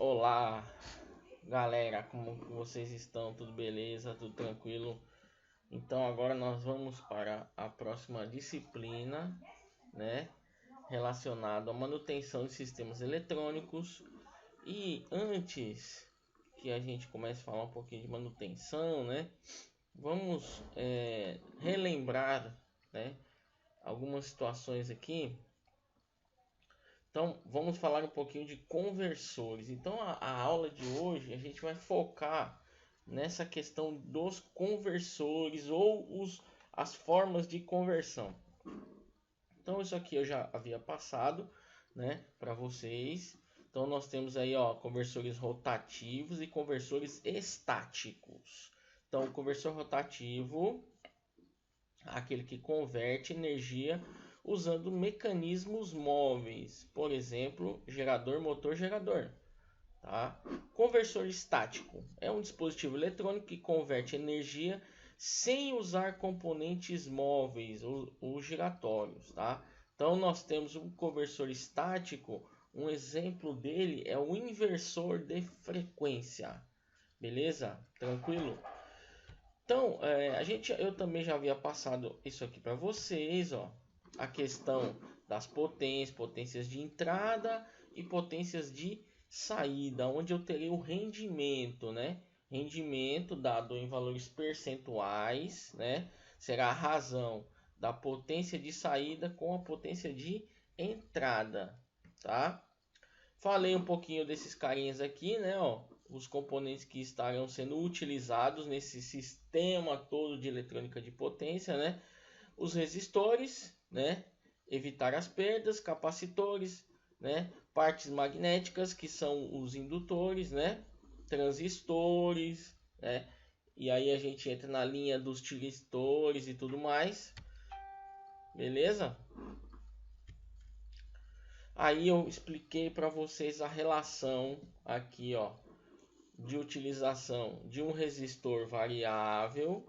Olá, galera, como vocês estão? Tudo beleza? Tudo tranquilo? Então agora nós vamos para a próxima disciplina, né, relacionada à manutenção de sistemas eletrônicos. E antes que a gente comece a falar um pouquinho de manutenção, né, vamos relembrar, né, algumas situações aqui. Então, vamos falar um pouquinho de conversores. Então, a aula de hoje a gente vai focar nessa questão dos conversores ou as formas de conversão. Então, isso aqui eu já havia passado, né, para vocês. Então, nós temos aí, ó, conversores rotativos e conversores estáticos. Então, o conversor rotativo, aquele que converte energia usando mecanismos móveis, por exemplo, gerador, motor, gerador. Tá? Conversor estático é um dispositivo eletrônico que converte energia sem usar componentes móveis ou giratórios. Tá? Então nós temos um conversor estático, um exemplo dele é o inversor de frequência. Beleza? Tranquilo? Então, eu também já havia passado isso aqui para vocês, ó, a questão das potências de entrada e potências de saída, onde eu terei o rendimento, né? Rendimento dado em valores percentuais, né? Será a razão da potência de saída com a potência de entrada, tá? Falei um pouquinho desses carinhas aqui, né? Ó, os componentes que estarão sendo utilizados nesse sistema todo de eletrônica de potência, né? Os resistores, né? Evitar as perdas, capacitores, né? Partes magnéticas, que são os indutores, né? Transistores, né? E aí a gente entra na linha dos tiristores e tudo mais. Beleza? Aí eu expliquei para vocês a relação aqui, ó, de utilização de um resistor variável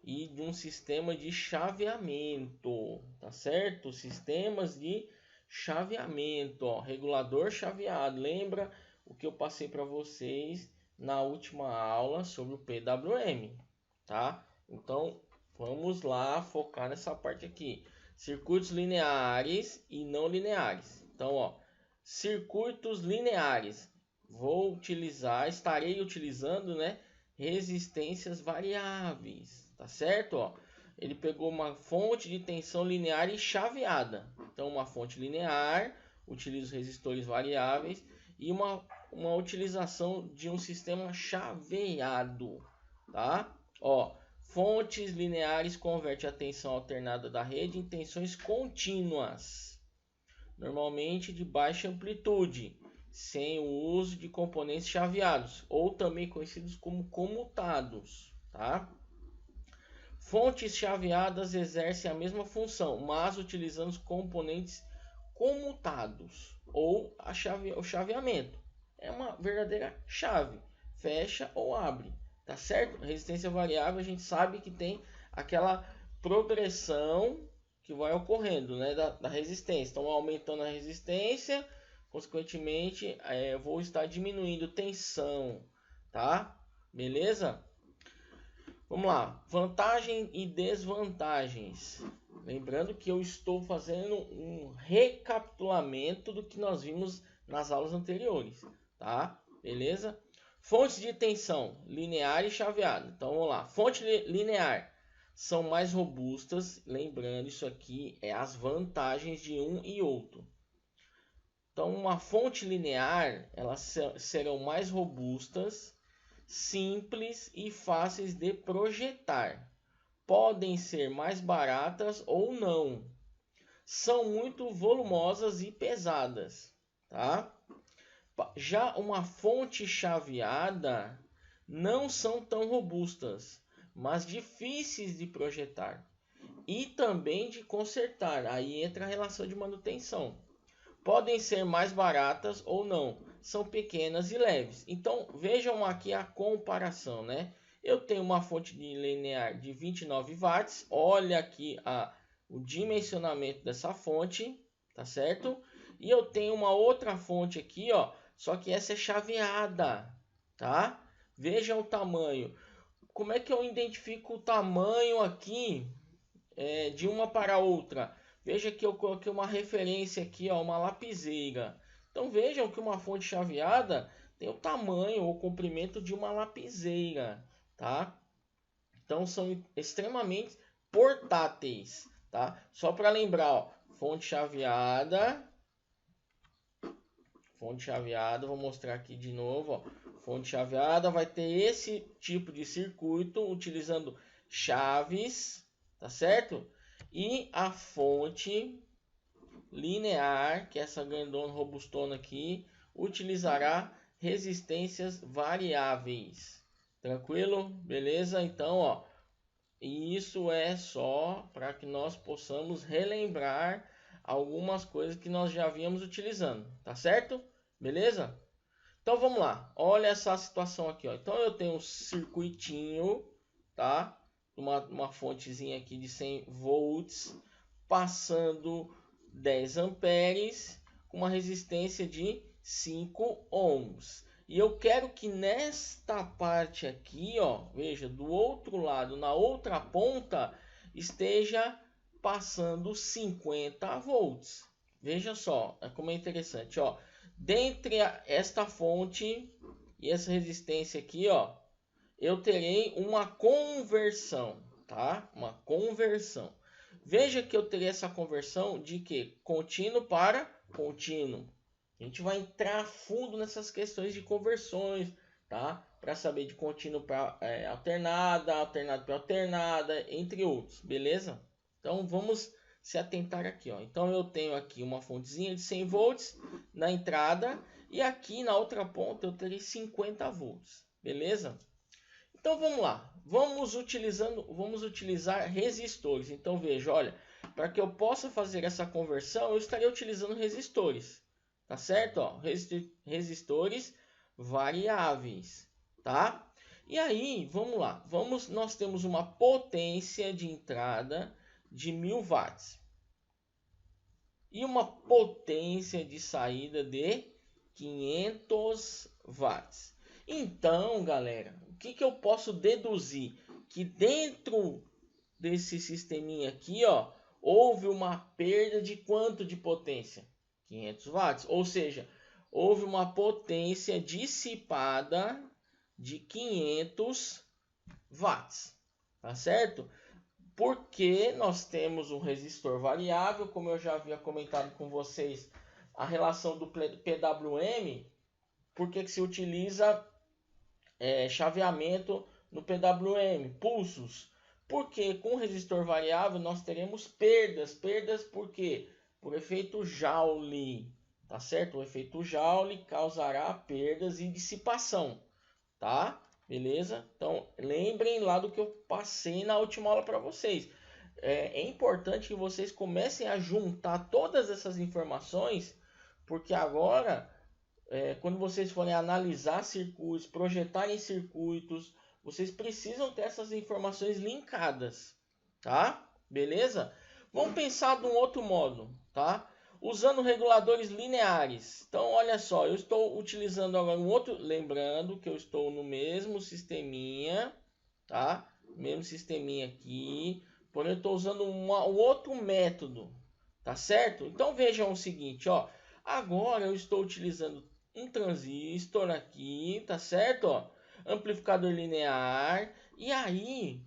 e de um sistema de chaveamento, tá certo? Sistemas de chaveamento, ó, regulador chaveado. Lembra o que eu passei para vocês na última aula sobre o PWM, tá? Então, vamos lá focar nessa parte aqui. Circuitos lineares e não lineares. Então, ó, circuitos lineares. Estarei utilizando, né, resistências variáveis, tá certo? Ó, ele pegou uma fonte de tensão linear e chaveada. Então, uma fonte linear, utiliza os resistores variáveis e uma utilização de um sistema chaveado, tá? Ó, fontes lineares converte a tensão alternada da rede em tensões contínuas, normalmente de baixa amplitude, sem o uso de componentes chaveados, ou também conhecidos como comutados, tá? Fontes chaveadas exercem a mesma função, mas utilizando os componentes comutados, ou o chaveamento. É uma verdadeira chave, fecha ou abre, tá certo? Resistência variável, a gente sabe que tem aquela progressão que vai ocorrendo, né, da resistência. Então, aumentando a resistência, consequentemente, vou estar diminuindo tensão, tá? Beleza? Vamos lá, vantagem e desvantagens. Lembrando que eu estou fazendo um recapitulamento do que nós vimos nas aulas anteriores, tá? Beleza? Fontes de tensão linear e chaveada. Então vamos lá, fonte linear são mais robustas. Lembrando, isso aqui é as vantagens de um e outro. Então, uma fonte linear, elas serão mais robustas, simples e fáceis de projetar. Podem ser mais baratas ou não. São muito volumosas e pesadas, tá? Já uma fonte chaveada não são tão robustas, mas difíceis de projetar e também de consertar. Aí entra a relação de manutenção. Podem ser mais baratas ou não, são pequenas e leves. Então vejam aqui a comparação, né? Eu tenho uma fonte de linear de 29 watts. Olha aqui o dimensionamento dessa fonte, tá certo? E eu tenho uma outra fonte aqui, ó, só que essa é chaveada, tá? Veja o tamanho. Como é que eu identifico o tamanho aqui de uma para outra? Veja que eu coloquei uma referência aqui, ó, uma lapiseira. Então vejam que uma fonte chaveada tem o tamanho ou comprimento de uma lapiseira, tá? Então são extremamente portáteis, tá? Só para lembrar, ó, fonte chaveada, vou mostrar aqui de novo, ó. Fonte chaveada vai ter esse tipo de circuito utilizando chaves, tá certo? E a fonte linear, que é essa grandona robustona aqui, utilizará resistências variáveis. Tranquilo? Beleza? Então, ó, isso é só para que nós possamos relembrar algumas coisas que nós já víamos utilizando, tá certo? Beleza? Então vamos lá. Olha essa situação aqui, ó. Então eu tenho um circuitinho, tá? Uma fontezinha aqui de 100 volts passando 10 amperes com uma resistência de 5 ohms. E eu quero que nesta parte aqui, ó, veja, do outro lado, na outra ponta, esteja passando 50 volts. Veja só, como é interessante, ó. Dentre esta fonte e essa resistência aqui, ó, eu terei uma conversão, tá? Uma conversão. Veja que eu terei essa conversão de que contínuo para contínuo. A gente vai entrar a fundo nessas questões de conversões, tá? Para saber de contínuo para alternada, alternado para alternada, entre outros, beleza? Então vamos se atentar aqui, ó. Então eu tenho aqui uma fontezinha de 100 volts na entrada e aqui na outra ponta eu terei 50 volts, beleza? Então vamos lá, vamos utilizar resistores. Então veja, olha, para que eu possa fazer essa conversão, eu estarei utilizando resistores, tá certo? Ó, resistores variáveis, tá? E aí, vamos lá, nós temos uma potência de entrada de 1000 watts e uma potência de saída de 500 watts. Então, galera, o que eu posso deduzir? Que dentro desse sisteminha aqui, ó, houve uma perda de quanto de potência? 500 watts. Ou seja, houve uma potência dissipada de 500 watts. Tá certo? Porque nós temos um resistor variável, como eu já havia comentado com vocês, a relação do PWM, por que se utiliza chaveamento no PWM, pulsos? Porque com resistor variável nós teremos perdas. Perdas por quê? Por efeito Joule, tá certo? O efeito Joule causará perdas e dissipação, tá? Beleza? Então lembrem lá do que eu passei na última aula para vocês. É importante que vocês comecem a juntar todas essas informações, porque agora quando vocês forem analisar circuitos, projetarem circuitos, vocês precisam ter essas informações linkadas, tá? Beleza? Vamos pensar de um outro modo, tá? Usando reguladores lineares. Então, olha só, eu estou utilizando agora um outro, lembrando que eu estou no mesmo sisteminha, tá? Mesmo sisteminha aqui, porém eu estou usando um outro método, tá certo? Então vejam o seguinte, ó. Agora eu estou utilizando um transistor aqui, tá certo? Ó, amplificador linear. E aí,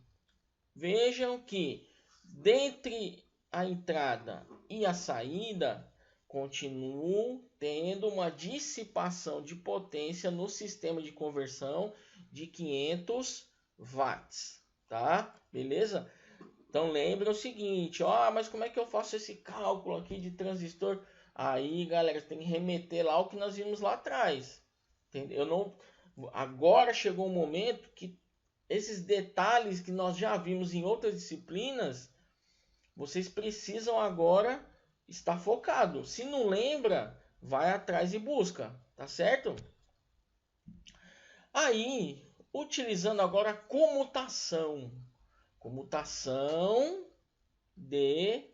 vejam que dentre a entrada e a saída, continuo tendo uma dissipação de potência no sistema de conversão de 500 watts, tá? Beleza? Então lembre o seguinte, ó, mas como é que eu faço esse cálculo aqui de transistor? Aí, galera, tem que remeter lá o que nós vimos lá atrás. Entendeu? Agora chegou um momento que esses detalhes que nós já vimos em outras disciplinas, vocês precisam agora estar focado. Se não lembra, vai atrás e busca, tá certo? Aí, utilizando agora a comutação de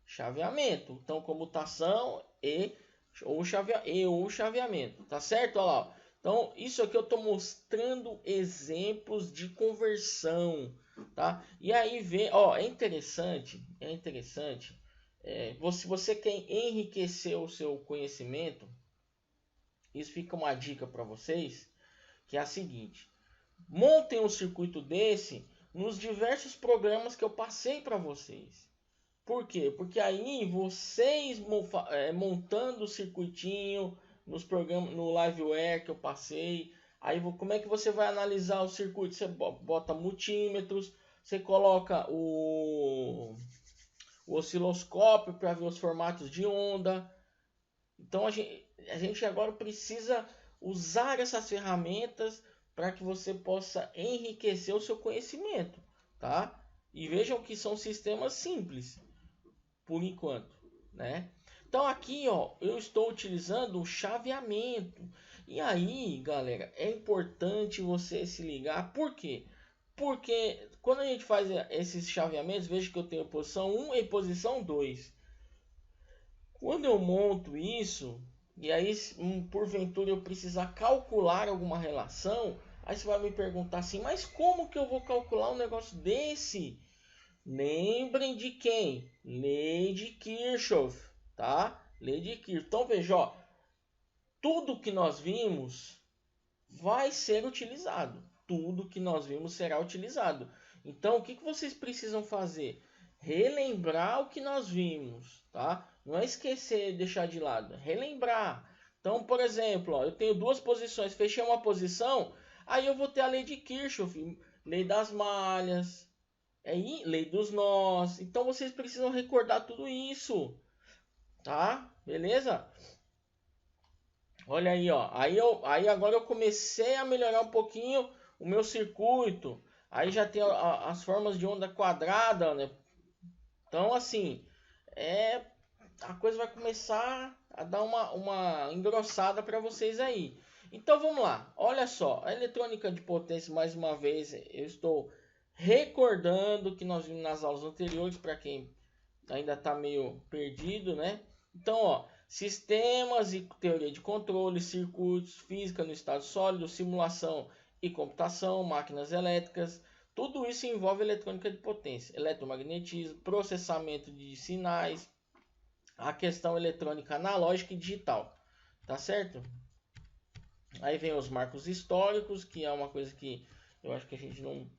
chaveamento. Então, comutação e ou o chaveamento, tá certo? Olha lá. Então, isso aqui eu estou mostrando exemplos de conversão, tá? E aí vem, ó, é interessante, se você quer enriquecer o seu conhecimento, isso fica uma dica para vocês, que é a seguinte: montem um circuito desse nos diversos programas que eu passei para vocês. Por quê? Porque aí vocês montando o circuitinho nos programas, no Liveware que eu passei, aí como é que você vai analisar o circuito? Você bota multímetros, você coloca o osciloscópio para ver os formatos de onda. Então a gente agora precisa usar essas ferramentas para que você possa enriquecer o seu conhecimento, tá? E vejam que são sistemas simples por enquanto, né? Então aqui, ó, eu estou utilizando o chaveamento. E aí, galera, é importante você se ligar. Por quê? Porque quando a gente faz esses chaveamentos, veja que eu tenho posição 1 e posição 2. Quando eu monto isso, e aí porventura eu precisar calcular alguma relação, aí você vai me perguntar assim, mas como que eu vou calcular um negócio desse? Lembrem de quem? Lei de Kirchhoff, tá? Lei de Kirchhoff. Então veja, ó, tudo que nós vimos vai ser utilizado. Tudo que nós vimos será utilizado. Então o que vocês precisam fazer? Relembrar o que nós vimos, tá? Não é esquecer, deixar de lado, relembrar. Então, por exemplo, ó, eu tenho duas posições, fechei uma posição, aí eu vou ter a lei de Kirchhoff, lei das malhas, lei dos nós. Então vocês precisam recordar tudo isso, tá? Beleza? Olha aí, ó. Aí agora eu comecei a melhorar um pouquinho o meu circuito. Aí já tem as formas de onda quadrada, né? Então assim, a coisa vai começar a dar uma engrossada para vocês aí. Então vamos lá. Olha só, a eletrônica de potência, mais uma vez, eu estou recordando que nós vimos nas aulas anteriores, para quem ainda está meio perdido, né? Então, ó, sistemas e teoria de controle, circuitos, física no estado sólido, simulação e computação, máquinas elétricas, tudo isso envolve eletrônica de potência, eletromagnetismo, processamento de sinais, a questão eletrônica analógica e digital, tá certo? Aí vem os marcos históricos, que é uma coisa que eu acho que a gente não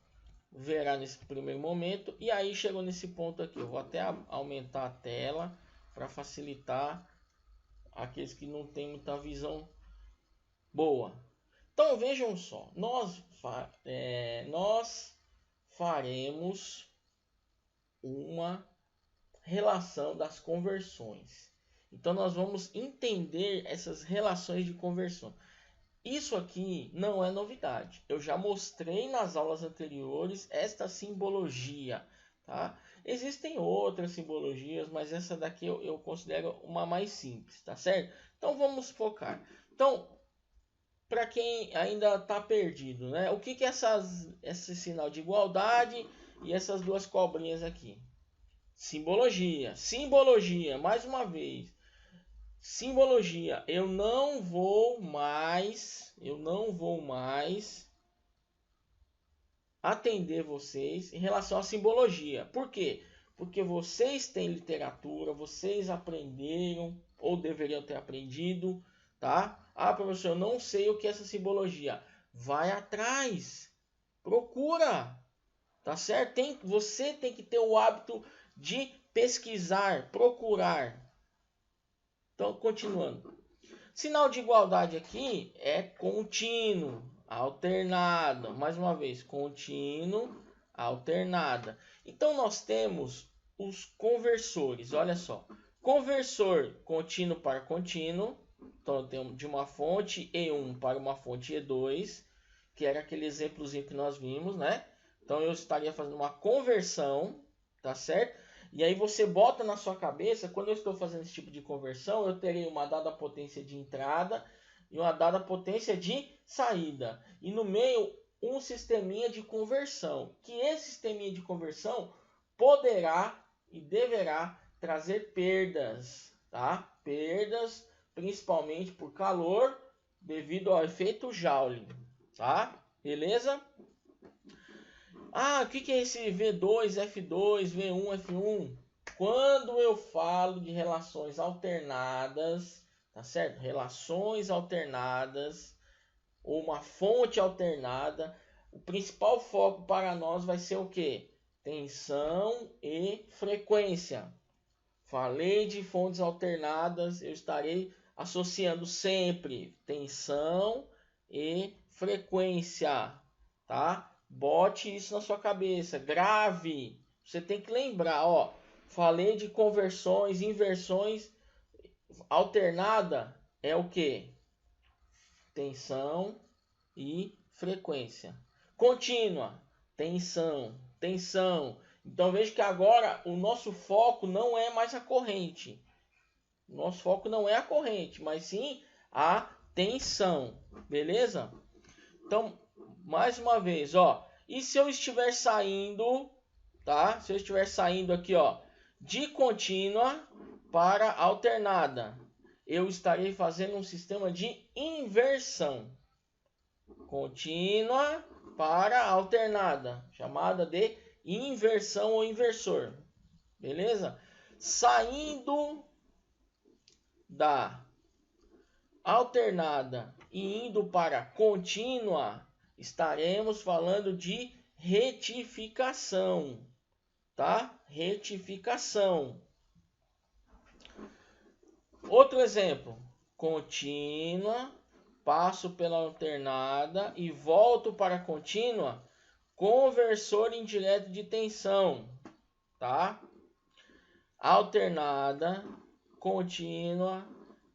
verá nesse primeiro momento. E aí chegou nesse ponto aqui, eu vou até aumentar a tela para facilitar aqueles que não têm muita visão boa. Então vejam só, nós faremos uma relação das conversões. Então nós vamos entender essas relações de conversão. Isso aqui não é novidade. Eu já mostrei nas aulas anteriores esta simbologia, tá? Existem outras simbologias, mas essa daqui eu considero uma mais simples, tá certo? Então vamos focar. Então, para quem ainda está perdido, né? O que é esse sinal de igualdade e essas duas cobrinhas aqui? Simbologia, simbologia, mais uma vez. Simbologia, eu não vou mais atender vocês em relação à simbologia. Por quê? Porque vocês têm literatura, vocês aprenderam ou deveriam ter aprendido, tá? Ah, professor, eu não sei o que é essa simbologia. Vai atrás, procura, tá certo? Você tem que ter o hábito de pesquisar, procurar. Então, continuando. Sinal de igualdade aqui é contínuo, alternado. Mais uma vez, contínuo, alternada. Então, nós temos os conversores. Olha só. Conversor contínuo para contínuo. Então, eu tenho de uma fonte E1 para uma fonte E2, que era aquele exemplozinho que nós vimos, né? Então, eu estaria fazendo uma conversão, tá certo? E aí você bota na sua cabeça, quando eu estou fazendo esse tipo de conversão, eu terei uma dada potência de entrada e uma dada potência de saída. E no meio, um sisteminha de conversão. Que esse sisteminha de conversão poderá e deverá trazer perdas, tá? Perdas, principalmente por calor, devido ao efeito Joule, tá? Beleza? Ah, o que é esse V2, F2, V1, F1? Quando eu falo de relações alternadas, tá certo? Relações alternadas ou uma fonte alternada, o principal foco para nós vai ser o quê? Tensão e frequência. Falei de fontes alternadas, eu estarei associando sempre tensão e frequência, tá? Bote isso na sua cabeça, grave. Você tem que lembrar, ó. Falei de conversões, inversões. Alternada é o que? Tensão e frequência. Contínua, tensão, tensão. Então veja que agora o nosso foco não é mais a corrente. O nosso foco não é a corrente, mas sim a tensão. Beleza? Então, mais uma vez, ó. E se eu estiver saindo, tá? Se eu estiver saindo aqui, ó, de contínua para alternada, eu estarei fazendo um sistema de inversão. Contínua para alternada, chamada de inversão ou inversor. Beleza? Saindo da alternada e indo para contínua, estaremos falando de retificação, tá? Retificação. Outro exemplo, contínua, passo pela alternada e volto para a contínua, conversor indireto de tensão, tá? Alternada, contínua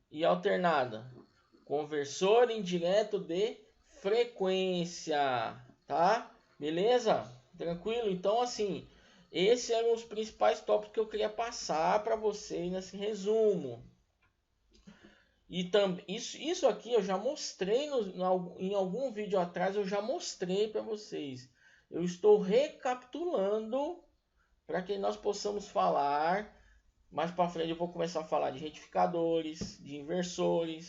e alternada, conversor indireto de frequência, tá? Beleza? Tranquilo? Então, assim, esses eram os principais tópicos que eu queria passar para vocês nesse resumo. E isso aqui eu já mostrei em algum vídeo atrás, eu já mostrei para vocês. Eu estou recapitulando para que nós possamos falar. Mais para frente eu vou começar a falar de retificadores, de inversores,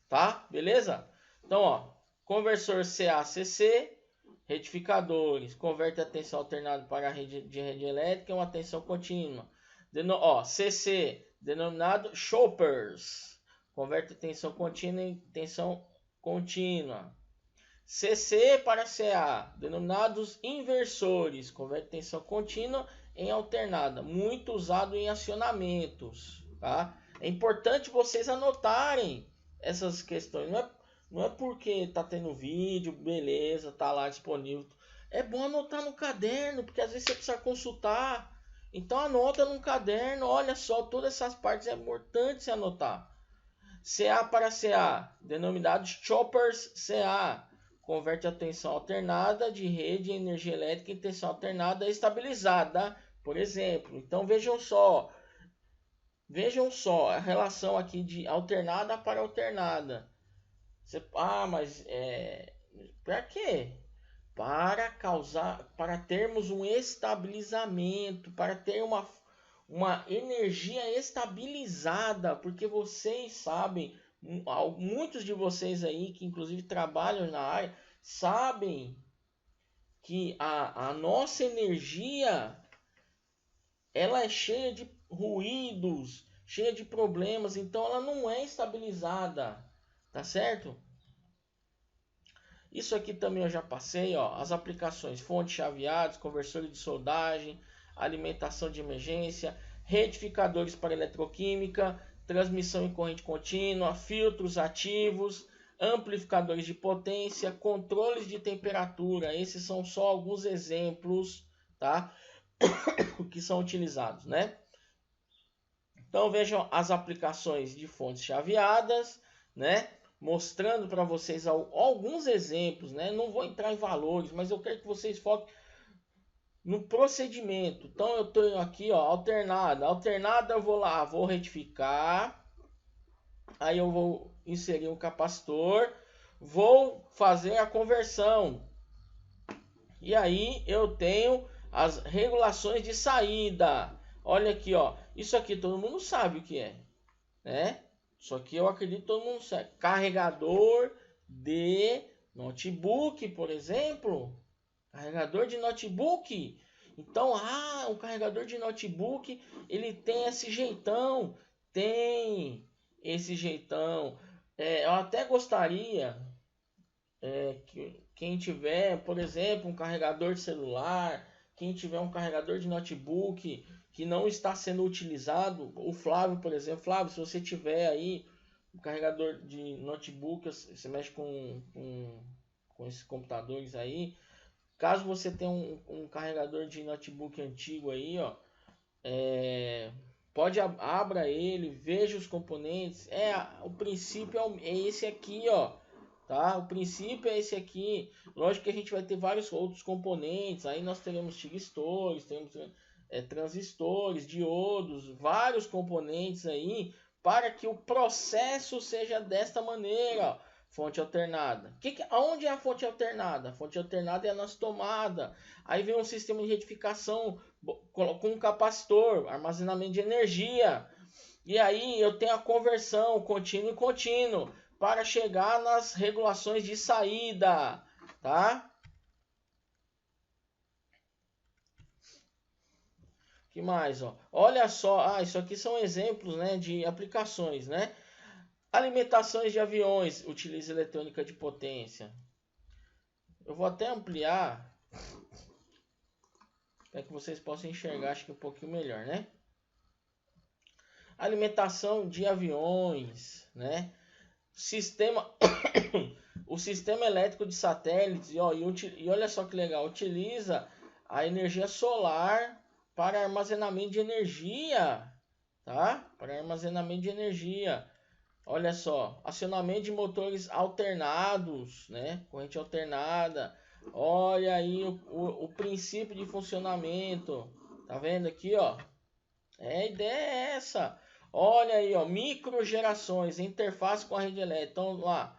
tá? Beleza? Então, ó, conversor CA-CC, retificadores, converte a tensão alternada para a rede elétrica em uma tensão contínua. CC, denominado choppers, converte tensão contínua em tensão contínua. CC para CA, denominados inversores, converte tensão contínua em alternada, muito usado em acionamentos, tá? É importante vocês anotarem essas questões, não é porque tá tendo vídeo, beleza, tá lá disponível. É bom anotar no caderno, porque às vezes você precisa consultar. Então anota no caderno, olha só, todas essas partes é importante você anotar. CA para CA, denominados choppers CA, converte a tensão alternada de rede em energia elétrica em tensão alternada estabilizada, por exemplo. Então vejam só a relação aqui de alternada para alternada. Mas para quê? Para termos um estabilizamento, para ter uma energia estabilizada, porque vocês sabem, muitos de vocês aí que inclusive trabalham na área, sabem que a nossa energia ela é cheia de ruídos, cheia de problemas, então ela não é estabilizada, tá certo? Isso aqui também eu já passei, ó, as aplicações, fontes chaveadas, conversores de soldagem, alimentação de emergência, retificadores para eletroquímica, transmissão em corrente contínua, filtros ativos, amplificadores de potência, controles de temperatura. Esses são só alguns exemplos, tá? Que são utilizados, né? Então vejam as aplicações de fontes chaveadas, né? Mostrando para vocês alguns exemplos, né? Não vou entrar em valores, mas eu quero que vocês foquem no procedimento. Então eu tenho aqui, ó, alternada eu vou lá, vou retificar, aí eu vou inserir um capacitor, vou fazer a conversão, e aí eu tenho as regulações de saída. Olha aqui, ó, isso aqui todo mundo sabe o que é, né? Só que eu acredito que todo mundo sabe. Carregador de notebook, por exemplo. Carregador de notebook. Então, o carregador de notebook, ele tem esse jeitão. Tem esse jeitão. Eu até gostaria que quem tiver, por exemplo, um carregador de celular, quem tiver um carregador de notebook que não está sendo utilizado, o Flávio, por exemplo, Flávio, se você tiver aí um carregador de notebook, você mexe com esses computadores aí, caso você tenha um carregador de notebook antigo aí, ó, abra ele, veja os componentes. O princípio é esse aqui, ó. Tá? O princípio é esse aqui. Lógico que a gente vai ter vários outros componentes. Aí nós teremos tiristores, temos transistores, diodos, vários componentes aí para que o processo seja desta maneira, ó. Fonte alternada. Aonde é a fonte alternada? A fonte alternada é a nossa tomada. Aí vem um sistema de retificação com um capacitor, armazenamento de energia. E aí eu tenho a conversão contínuo e contínuo para chegar nas regulações de saída, tá? Que mais, ó? Olha só, isso aqui são exemplos, né, de aplicações, né? Alimentações de aviões, utiliza eletrônica de potência. Eu vou até ampliar para que vocês possam enxergar, acho que um pouquinho melhor, né? Alimentação de aviões, né? O sistema elétrico de satélites, e olha só que legal, utiliza a energia solar para armazenamento de energia, tá? Para armazenamento de energia. Olha só, acionamento de motores alternados, né? Corrente alternada. Olha aí o princípio de funcionamento. Tá vendo aqui, ó? A ideia é essa. Olha aí, ó, microgerações, interface com a rede elétrica. Então, lá,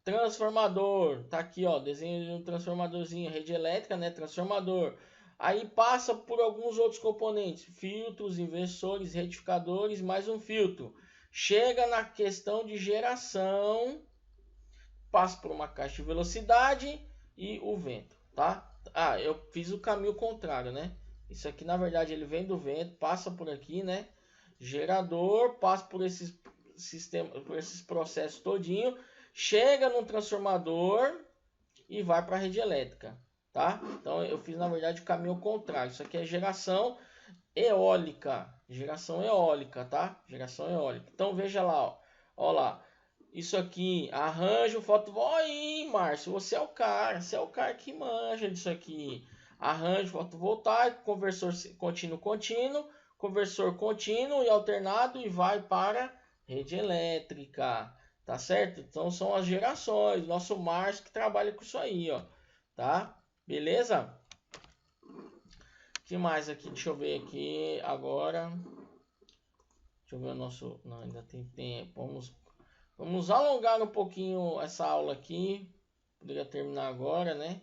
transformador, tá aqui, ó, desenho de um transformadorzinho, rede elétrica, né, transformador. Aí passa por alguns outros componentes, filtros, inversores, retificadores, mais um filtro. Chega na questão de geração, passa por uma caixa de velocidade e o vento, tá? Eu fiz o caminho contrário, né? Isso aqui, na verdade, ele vem do vento, passa por aqui, né? Gerador, passa por esses sistemas, por esses processos todinho, chega num transformador e vai para a rede elétrica, tá? Então eu fiz, na verdade, o caminho contrário. Isso aqui é geração eólica, tá? Geração eólica. Então veja lá, ó lá. Isso aqui, arranjo fotovoltaico. Aí, Márcio, você é o cara que manja disso aqui. Arranjo fotovoltaico, conversor contínuo, conversor contínuo e alternado e vai para rede elétrica, tá certo? Então são as gerações, nosso Márcio que trabalha com isso aí, ó, tá? Beleza? Que mais aqui? Deixa eu ver aqui agora. Deixa eu ver o nosso... Não, ainda tem tempo. Vamos alongar um pouquinho essa aula aqui. Poderia terminar agora, né?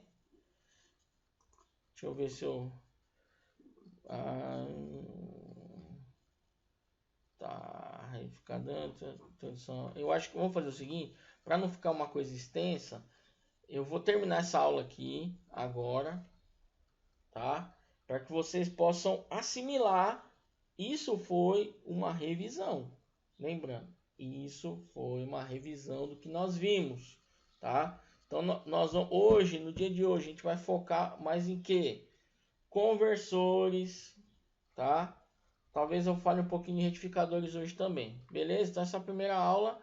Deixa eu ver se eu... tá, aí ficar dando introdução. Eu acho que vamos fazer o seguinte, para não ficar uma coisa extensa, eu vou terminar essa aula aqui agora, tá? Para que vocês possam assimilar. Isso foi uma revisão, lembrando, isso foi uma revisão do que nós vimos, tá? Então nós hoje, no dia de hoje, a gente vai focar mais em quê? Conversores, tá? Talvez eu fale um pouquinho de retificadores hoje também. Beleza? Então essa primeira aula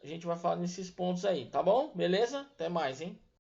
a gente vai falar nesses pontos aí, tá bom? Beleza? Até mais, hein?